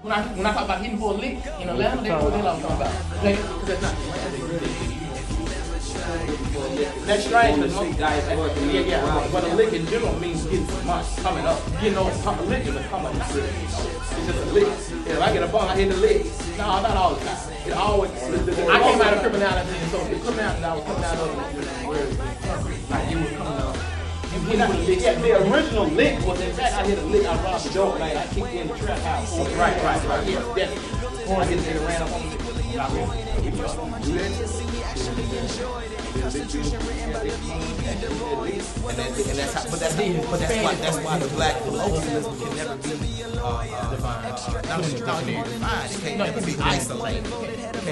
When I talk about hitting for a lick in Atlanta, they know what the hell I'm talking about. Because that's not that's strange because most guys, but a lick in general means getting some money, coming up. Getting over a lick is a coming up. It's just a lick. If I get a bong, I hit a lick. No, not all the time. It always. I came out of criminality, and so the criminality I was coming out of was like you were coming up. The original lick was, in fact, I hit a lick. I robbed the door, like I kicked in the trap house. Right. Yeah, definitely. Or I hit a nigga ran up on me. That's why the black colonialism can never be defined. It can't never be isolated.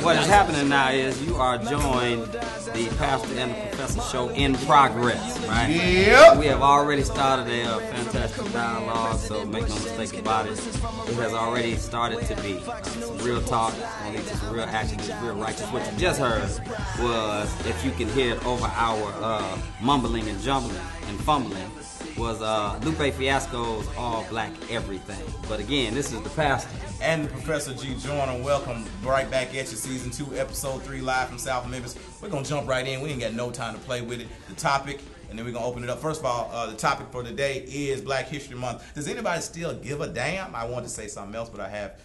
What is happening now is you are joined the Pastor and the Professor show in progress, right? Yep. We have already started a fantastic dialogue, so make no mistake about it. It has already started to be some real talk, and it's just real action, it's real righteous. What you just heard was, if you can hear it over our mumbling and jumbling and fumbling, was Lupe Fiasco's All Black Everything. But again, this is the Pastor and the Professor G. Joyner. Welcome right back at you, Season 2, Episode 3, live from South Memphis. We're going to jump right in. We ain't got no time to play with it. The topic, and then we're going to open it up. First of all, the topic for today is Black History Month. Does anybody still give a damn? I wanted to say something else, but I have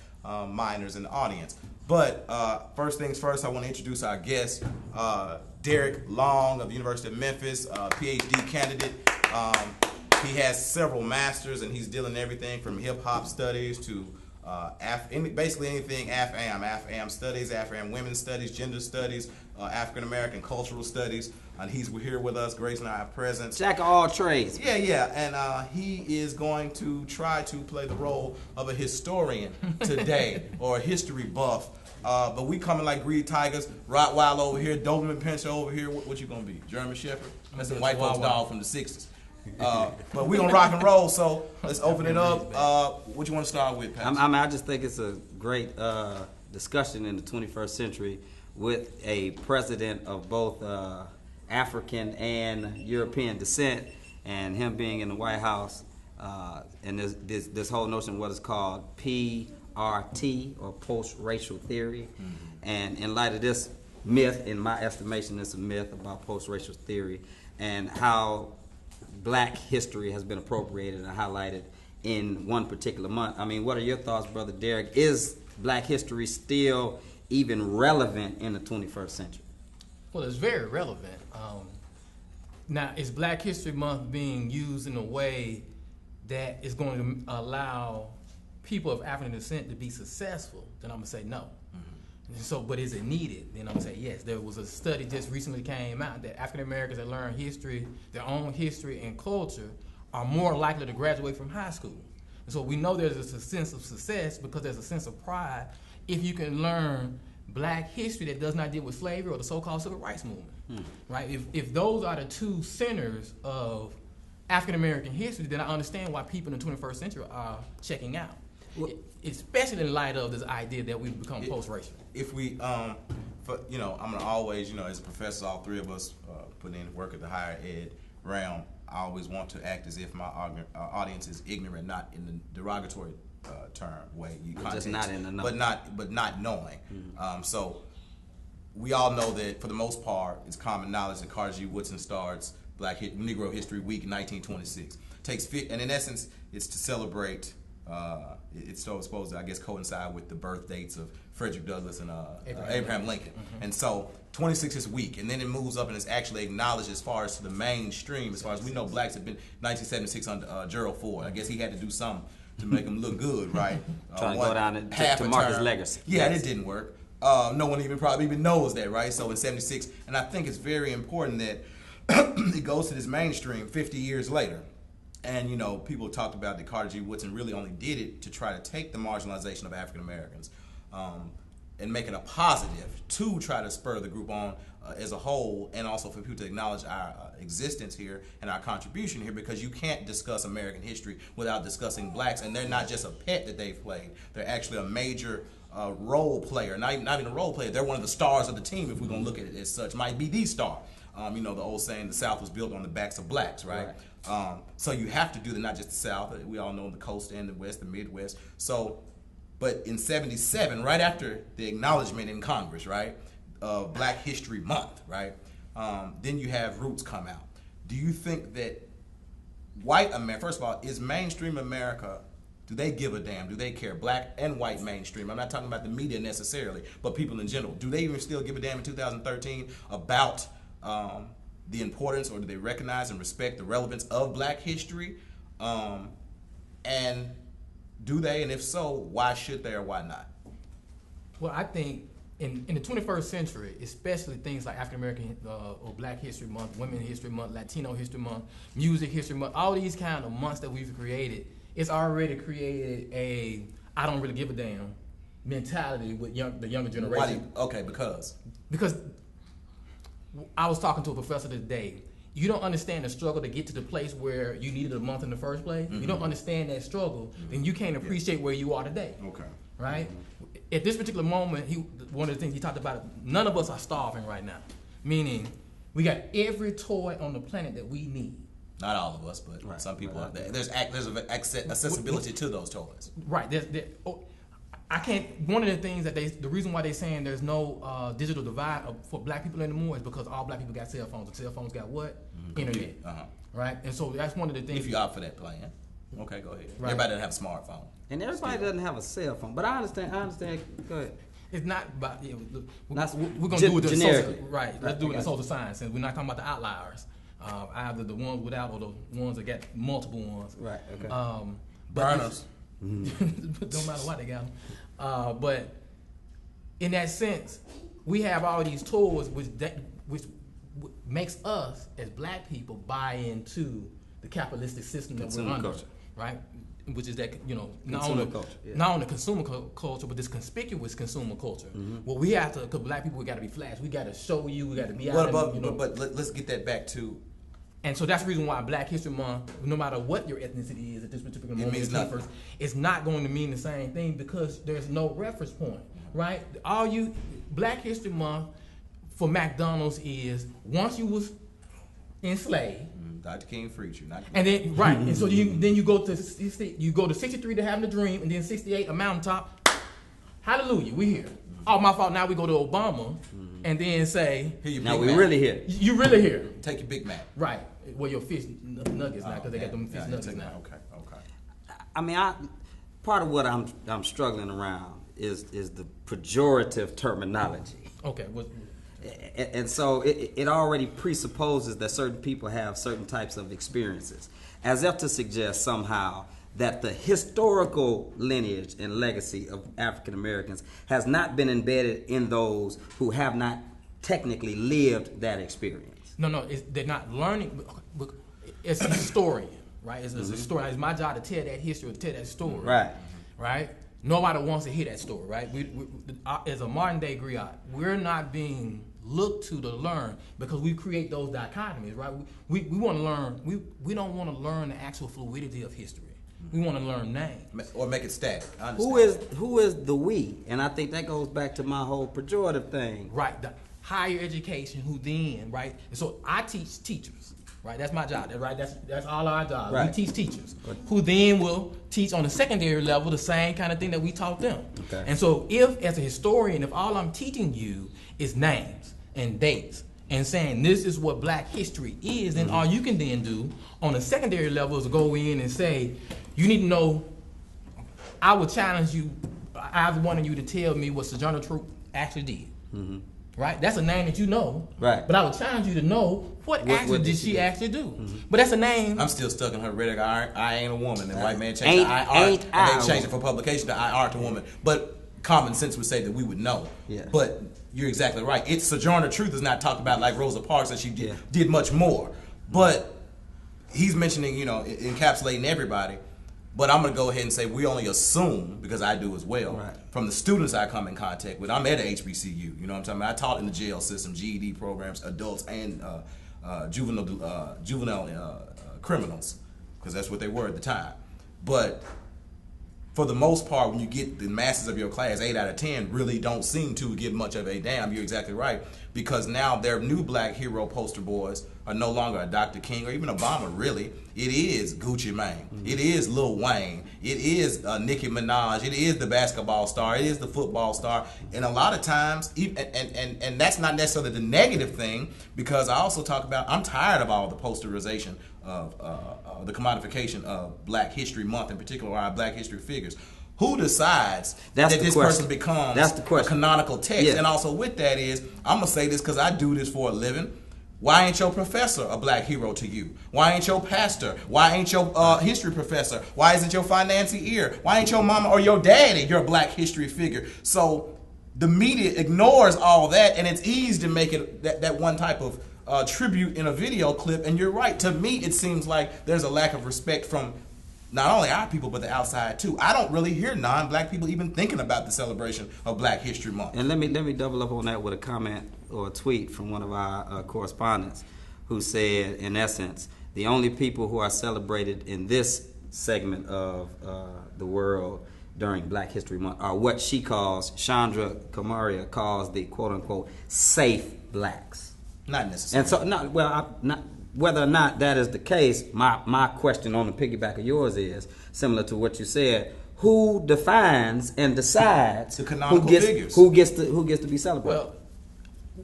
minors in the audience. But first things first, I want to introduce our guest, Derek Long of the University of Memphis, PhD candidate. He has several masters, and he's dealing everything from hip-hop studies to basically anything AFAM studies, AFAM women's studies, gender studies, African-American cultural studies. And he's here with us, gracing our presence. Jack of all trades. Yeah. And he is going to try to play the role of a historian today, or a history buff. But we coming like greedy tigers. Rottweiler over here, Doberman Pinscher over here. What you gonna be? German Shepherd? That's a white folks dog from the 60s. But we're gonna rock and roll, so let's open it up. What you want to start with, Pat? I just think it's a great discussion in the 21st century with a president of both African and European descent, and him being in the White House, and this whole notion of what is called PRT, or post-racial theory. And in light of this myth, in my estimation, it's a myth about post-racial theory and how Black history has been appropriated and highlighted in one particular month. I mean, what are your thoughts, Brother Derek? Is Black history still even relevant in the 21st century? Well, it's very relevant. Now, is Black History Month being used in a way that is going to allow people of African descent to be successful? Then I'm going to say no. So, but is it needed? Then I'm gonna say yes. There was a study just recently came out that African Americans that learn history, their own history and culture, are more likely to graduate from high school. And so we know there's a sense of success because there's a sense of pride if you can learn Black history that does not deal with slavery or the so-called civil rights movement, right? If those are the two centers of African American history, then I understand why people in the 21st century are checking out. Well, especially in light of this idea that we've become post-racial. If we, I'm gonna always, as a professor, all three of us put in work at the higher ed realm. I always want to act as if my audience is ignorant, not in the derogatory term way. Just not in the know. But not knowing. So we all know that for the most part, it's common knowledge that Carter G. Woodson starts Negro History Week in 1926. And in essence, it's to celebrate. It's so supposed to, I guess, coincide with the birth dates of Frederick Douglass and Abraham Lincoln. And so 26 is weak, and then it moves up and it's actually acknowledged as far as to the mainstream. As far as we know, blacks have been 1976 under Gerald Ford. I guess he had to do something to make them look good, right? Trying to go down to mark his legacy. Yeah, it didn't work. No one probably even knows that, right? So in 76, and I think it's very important that it goes to this mainstream 50 years later. And, people talked about that Carter G. Woodson really only did it to try to take the marginalization of African Americans and make it a positive to try to spur the group on as a whole, and also for people to acknowledge our existence here and our contribution here, because you can't discuss American history without discussing blacks. And they're not just a pet that they've played. They're actually a major role player. Not even a role player. They're one of the stars of the team, if we're going to look at it as such. Might be the star. The old saying, the South was built on the backs of blacks, right? So you have to do that, not just the South. We all know the coast and the West, the Midwest. So But in '77, right after the acknowledgement in Congress, right, of Black History Month, right, then you have Roots come out. Do you think that white America, first of all, is mainstream America, do they give a damn? Do they care? Black and white mainstream. I'm not talking about the media necessarily, but people in general. Do they even still give a damn in 2013 about the importance, or do they recognize and respect the relevance of Black history? And do they, and if so, why should they or why not? Well, I think in the 21st century, especially things like African American or Black History Month, Women History Month, Latino History Month, Music History Month, all these kind of months that we've created, it's already created a I don't really give a damn mentality with the younger generation. Because I was talking to a professor today. You don't understand the struggle to get to the place where you needed a month in the first place. You don't understand that struggle, then you can't appreciate where you are today. Okay. Right? At this particular moment, one of the things he talked about, none of us are starving right now. Meaning, we got every toy on the planet that we need. Not all of us, but some people are there. There's accessibility to those toys. Right. I can't. One of the things that the reason why they're saying there's no digital divide for Black people anymore is because all Black people got cell phones. And cell phones got what? Internet. Right. And so that's one of the things. If you opt for that plan, okay, go ahead. Right. Everybody doesn't have a smartphone. And everybody doesn't have a cell phone, but I understand. Go ahead. It's not about. We're going to do it generically. Right. Let's do it in social science, and we're not talking about the outliers. Either the ones without or the ones that got multiple ones. Right. Okay. Burners. Don't matter what they got them. But in that sense, we have all these tools which makes us as Black people buy into the capitalistic system that we're under, right? Which is that not only consumer culture, but this conspicuous consumer culture. Well, we have to, because Black people, we got to be flash. We got to show you. We got to be out. But let's get that back to. And so that's the reason why Black History Month, no matter what your ethnicity is at this particular moment, means nothing. It's not going to mean the same thing because there's no reference point, right? Black History Month for McDonald's is once you was enslaved. Dr. King freed you, not. And then right, and so then you go to 63 to having a dream, and then 68 a mountaintop. Hallelujah, we here. Oh, my fault. Now we go to Obama, and then say, now we really here. You really here. Take your Big Mac. Right. Well, your fish nuggets now, because they got them fish nuggets now. Okay. I mean, part of what I'm struggling around is the pejorative terminology. Okay. And so it already presupposes that certain people have certain types of experiences, as if to suggest somehow that the historical lineage and legacy of African Americans has not been embedded in those who have not technically lived that experience. No, they're not learning. It's a historian, right? It's a historian. It's my job to tell that history, to tell that story. Right? Nobody wants to hear that story, right? We as a modern day griot, we're not being looked to learn because we create those dichotomies, right? We want to learn. We don't want to learn the actual fluidity of history. We want to learn names or make it static. Who is the we? And I think that goes back to my whole pejorative thing. Right. The higher education. Who then? Right. And so I teach teachers. Right. That's my job. Right. That's all our job. Right. We teach teachers who then will teach on the secondary level the same kind of thing that we taught them. Okay. And so if, as a historian, if all I'm teaching you is names and dates and saying this is what Black history is, then all you can then do on the secondary level is go in and say, you need to know, I would challenge you, either one of you, to tell me what Sojourner Truth actually did. Right? That's a name that you know. Right. But I would challenge you to know what did she actually do. But that's a name. I'm still stuck in her rhetoric. I ain't a woman. And white man changed the IR. And they changed it for publication to IR to woman. But common sense would say that we would know. Yeah. But you're exactly right. It's Sojourner Truth is not talked about like Rosa Parks, that she did much more. But he's mentioning, encapsulating everybody. But I'm going to go ahead and say we only assume, because I do as well, from the students I come in contact with. I'm at a HBCU, you know what I'm talking about? I taught in the jail system, GED programs, adults and juvenile criminals, because that's what they were at the time. But for the most part, when you get the masses of your class, 8 out of 10 really don't seem to give much of a damn. You're exactly right. Because now their new black hero poster boys are no longer a Dr. King or even Obama, really. It is Gucci Mane. Mm-hmm. It is Lil Wayne. It is Nicki Minaj. It is the basketball star. It is the football star. And a lot of times, and that's not necessarily the negative thing, because I also talk about, I'm tired of all the posterization of the commodification of Black History Month, in particular, our Black History figures. Who decides that this person becomes a canonical text? Yeah. And also with that is, I'm going to say this because I do this for a living. Why ain't your professor a black hero to you? Why ain't your pastor? Why ain't your history professor? Why isn't your financier? Why ain't your mama or your daddy your black history figure? So the media ignores all that, and it's easy to make it that one type of tribute in a video clip. And you're right. To me, it seems like there's a lack of respect from not only our people, but the outside too. I don't really hear non-black people even thinking about the celebration of Black History Month. And let me double up on that with a comment or a tweet from one of our correspondents who said, in essence, the only people who are celebrated in this segment of the world during Black History Month are what she calls, Chandra Kamaria calls the quote-unquote safe blacks. Not necessarily. And so, whether or not that is the case, my question on the piggyback of yours is similar to what you said. Who defines and decides the canonical figures? Who gets to be celebrated? Well,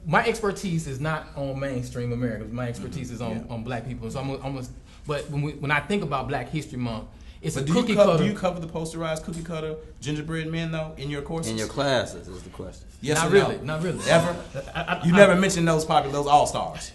my expertise is not on mainstream America. My expertise is on black people. So but when I think about Black History Month, it's a cookie cutter. Do you cover the posterized cookie cutter gingerbread men though in your courses? In your classes is the question. Yes, not or really, no? not really. Ever? You never mentioned those all stars.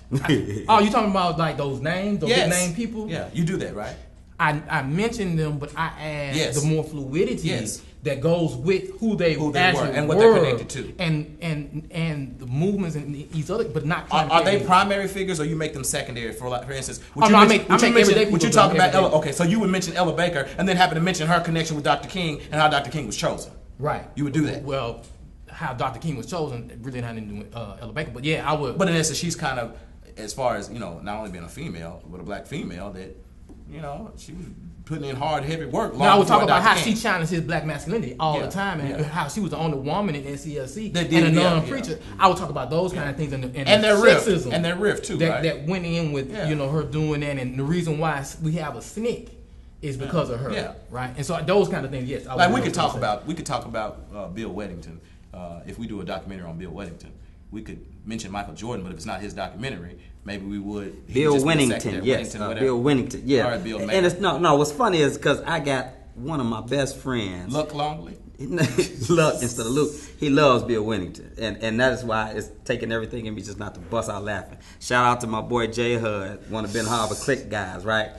Oh, you talking about like those names, those big name people? Yeah, you do that, right? I mentioned them, but I add the more fluidity Yes. that goes with who they actually were and what they're connected to, and the movements and each other, but not. Are they primary figures, or you make them secondary? For instance, I make everyday people. Would you talk about Ella? Okay, so you would mention Ella Baker, and then happen to mention her connection with Dr. King and how Dr. King was chosen. Right. You would do that. Well, how Dr. King was chosen really had nothing to do with Ella Baker, but yeah, I would. But in essence, she's kind of, as far as not only being a female, but a black female that, she was putting in hard, heavy work. Now I would talk about how she challenged his black masculinity all the time, and how she was the only woman in NCLC and a non-preacher. I would talk about those kind of things and their sexism and their riff too, right? That went in with her doing that, and the reason why we have a SNCC is because of her, right? And so those kind of things, yes. Like we could talk about Bill Weddington. If we do a documentary on Bill Weddington, we could mention Michael Jordan, but if it's not his documentary, maybe we would. Bill Winnington, yes. Bill Winnington, yeah. All right, Bill. And it's no. What's funny is because I got one of my best friends. Luck Longley. Luck instead of Luke. He loves Bill Winnington, and that is why it's taking everything in me just not to bust out laughing. Shout out to my boy Jay Hud, one of Ben Harbor Click guys, right?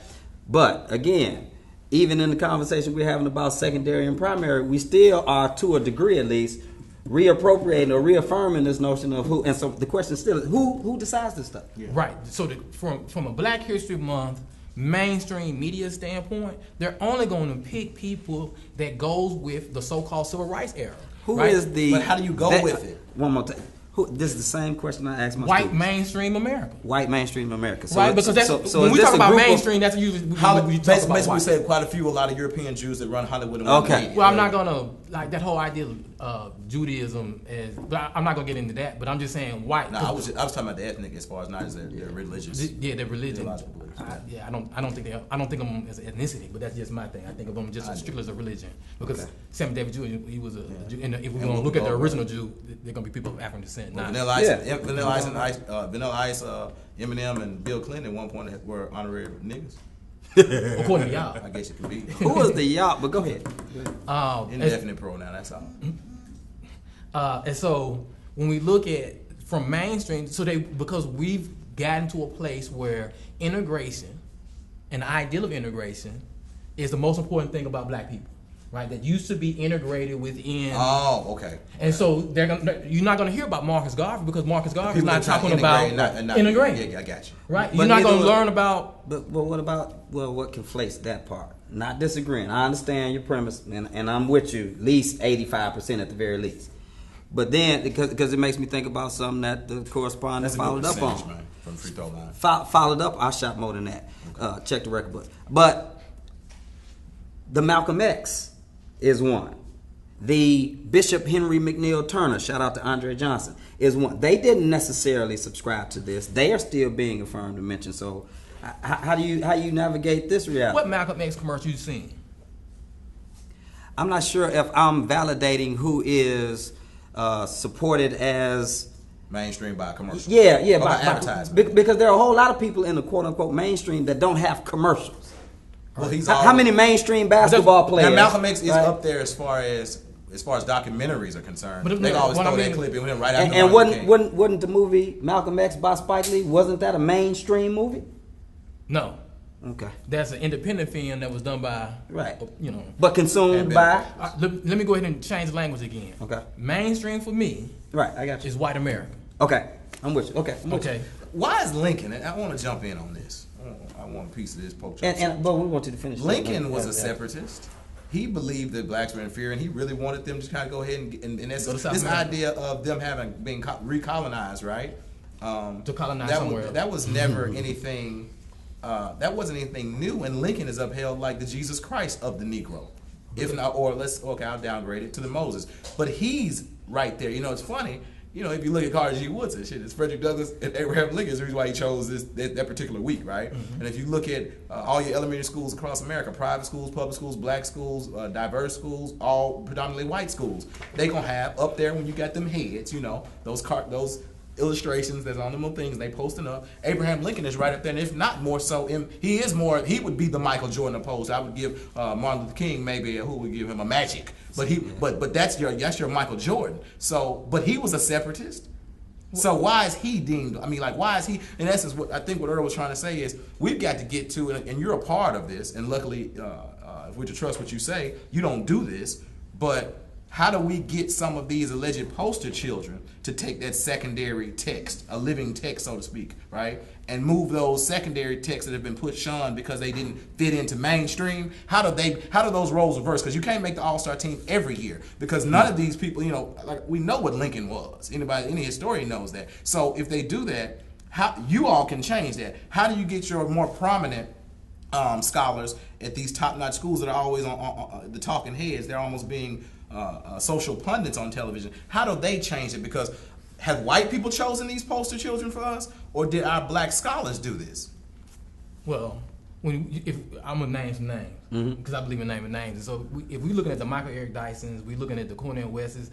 But again, even in the conversation we're having about secondary and primary, we still are, to a degree at least, reappropriating or reaffirming this notion of who. And so the question still is, who decides this stuff? Yeah. Right. So from a Black History Month mainstream media standpoint, they're only going to pick people that goes with the so-called civil rights era. Who is the? But how do you go with it? One more time. This is the same question I asked my white students. Mainstream America. White mainstream America. So right, because that's when we talk about mainstream, that's usually basically we say quite a lot of European Jews that run Hollywood. And okay. Well, I'm not gonna like that whole idea of Judaism but I'm not gonna get into that. But I'm just saying white. No, I was talking about the ethnic as far as not as their religious. Yeah, their religion. I don't think of them as ethnicity, but that's just my thing. I think of them just as strictly as a religion. Because Samuel David Jew, he was a Jew, and if we're gonna look at the original Jew, they're gonna be people of African descent. Vanilla Ice, Eminem, and Bill Clinton at one point were honorary niggas. According to y'all, I guess it could be. Who was the y'all? But go ahead. Indefinite pronoun. That's all. And so when we look at from mainstream, because we've gotten to a place where integration and the ideal of integration is the most important thing about black people, right? That used to be integrated within. Oh, okay. And so you're not going to hear about Marcus Garvey because Marcus Garvey is not talking about integrating. Yeah, I got you. Right? You're not going to learn about. But what about what conflates that part? Not disagreeing. I understand your premise, and I'm with you. At least 85% at the very least. But then, because it makes me think about something that the correspondent followed up on. Man, from the free throw line. Followed up, I shot more than that. Check the record book. But the Malcolm X is one. The Bishop Henry McNeil Turner, shout out to Andre Johnson, is one. They didn't necessarily subscribe to this. They are still being affirmed and mentioned. So how do you navigate this reality? What Malcolm X commercial you seen? I'm not sure if I'm validating who is supported as mainstream by commercial. Yeah, by advertisement. Because there are a whole lot of people in the quote unquote mainstream that don't have commercials. Well, how many mainstream basketball players? Now Malcolm X is up there as far as documentaries are concerned. They always throw that clip in him right after. And wasn't the movie Malcolm X by Spike Lee? Wasn't that a mainstream movie? No. Okay. That's an independent film that was done by but consumed by. Let me go ahead and change the language again. Okay. Mainstream for me. Right, I got you. Is white America. Okay, I'm with you. Okay. Why is Lincoln? And I want to jump in on this. I want a piece of this poke. But we want you to finish. Lincoln was a separatist. He believed that blacks were inferior, and he really wanted them to kind of go ahead and this idea of them being recolonized, right? To colonize somewhere. That was never anything. That wasn't anything new, and Lincoln is upheld like the Jesus Christ of the Negro, if not, I'll downgrade it to the Moses. But he's right there. It's funny. If you look at Carter G. Woodson, it's Frederick Douglass and Abraham Lincoln is the reason why he chose that particular week, right? Mm-hmm. And if you look at all your elementary schools across America, private schools, public schools, black schools, diverse schools, all predominantly white schools, they gonna have up there when you got them heads, those illustrations that's on them little things they posting up. Abraham Lincoln is right up there, and if not more so, he would be the Michael Jordan opposed. I would give Martin Luther King maybe who would give him a Magic. But that's your Michael Jordan. So, but he was a separatist. So why is he deemed? Why is he? In essence, what Earl was trying to say is we've got to get to, and you're a part of this. And luckily, if we're to trust what you say, you don't do this. But how do we get some of these alleged poster children to take that secondary text, a living text, so to speak, right, and move those secondary texts that have been shunned because they didn't fit into mainstream? How do those roles reverse? Because you can't make the All-Star team every year because none of these people, we know what Lincoln was. Any historian knows that. So if they do that, how you all can change that? How do you get your more prominent scholars at these top-notch schools that are always on the talking heads? They're almost being social pundits on television. How do they change it? Because have white people chosen these poster children for us, or did our black scholars do this? Well, if I'm gonna name some names because I believe in naming names. So if we're looking at the Michael Eric Dysons, we're looking at the Cornel Wests,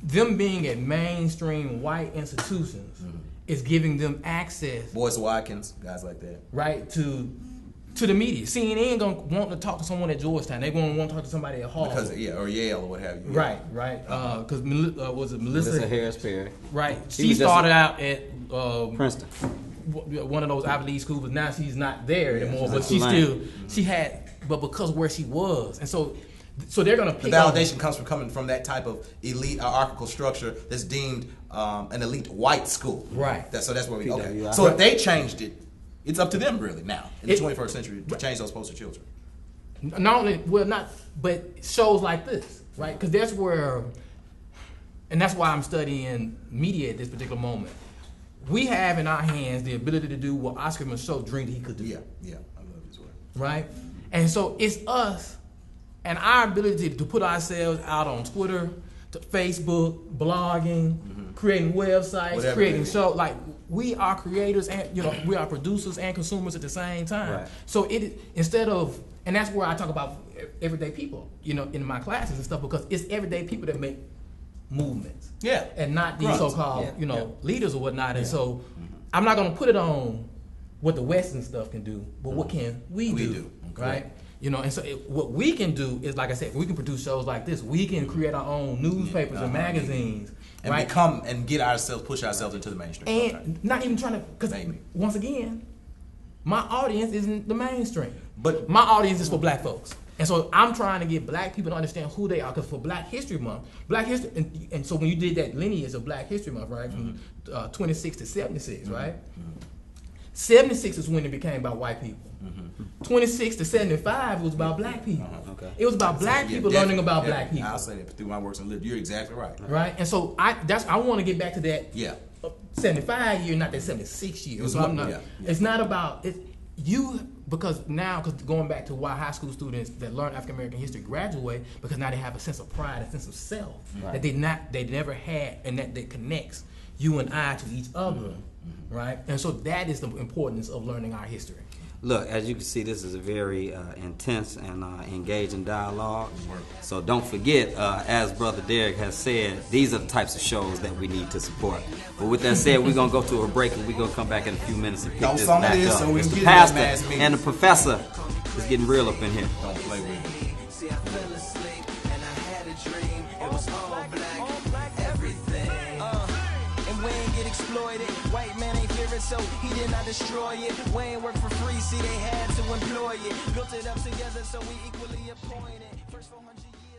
them being at mainstream white institutions is giving them access. Boyce Watkins, guys like that, right, to the media. CNN gonna want to talk to someone at Georgetown. They gonna want to talk to somebody at Harvard. Or Yale or what have you. Right. Because was it Melissa Harris Perry? Right. She started out at Princeton, one of those Ivy League schools, but now she's not there anymore. But but because where she was, and so they're gonna pick. The validation comes from coming from that type of elite hierarchical structure that's deemed an elite white school. Right. So that's where we okay. So if they changed it, it's up to them really now in the 21st century to change those poster children. But shows like this, right? Because that's where, and that's why I'm studying media at this particular moment. We have in our hands the ability to do what Oscar Micheaux dreamed he could do. Yeah, I love this word. Right? And so it's us and our ability to put ourselves out on Twitter, to Facebook, blogging, creating websites, creating shows. Like, we are creators and we are producers and consumers at the same time. Right. So instead of, and that's where I talk about everyday people, in my classes and stuff, because it's everyday people that make movements. Yeah. And not these so-called, leaders or whatnot. And so I'm not gonna put it on what the Western stuff can do, but what can we do? Right? And so what we can do is, like I said, we can produce shows like this. We can create our own newspapers and magazines. And become and push ourselves into the mainstream. And not even trying to, because once again, my audience isn't the mainstream. But my audience is for black folks. And so I'm trying to get black people to understand who they are, because for Black History Month, and so when you did that lineage of Black History Month, right, from 26 to 76, right? 76 is when it became about white people. 26 to 75 was about black people. It was about black people learning about black people. I'll say that through my works and lived. You're exactly right. Right, and so I want to get back to that 75 year, not that 76 year. So it's not about it. because going back to why high school students that learn African American history graduate, because now they have a sense of pride, a sense of self that they never had, and that connects you and I to each other, right? And so that is the importance of learning our history. Look, as you can see, this is a very intense and engaging dialogue. So don't forget, as Brother Derek has said, these are the types of shows that we need to support. But with that said, we're going to go to a break, and we're going to come back in a few minutes and pick this back up. So we can Mr. get Pastor and the professor is getting real up in here. Don't play with it. Exploited. White man ain't fear it, so he did not destroy it. We ain't work for free, see they had to employ it. Built it up together, so we equally appointed. First 400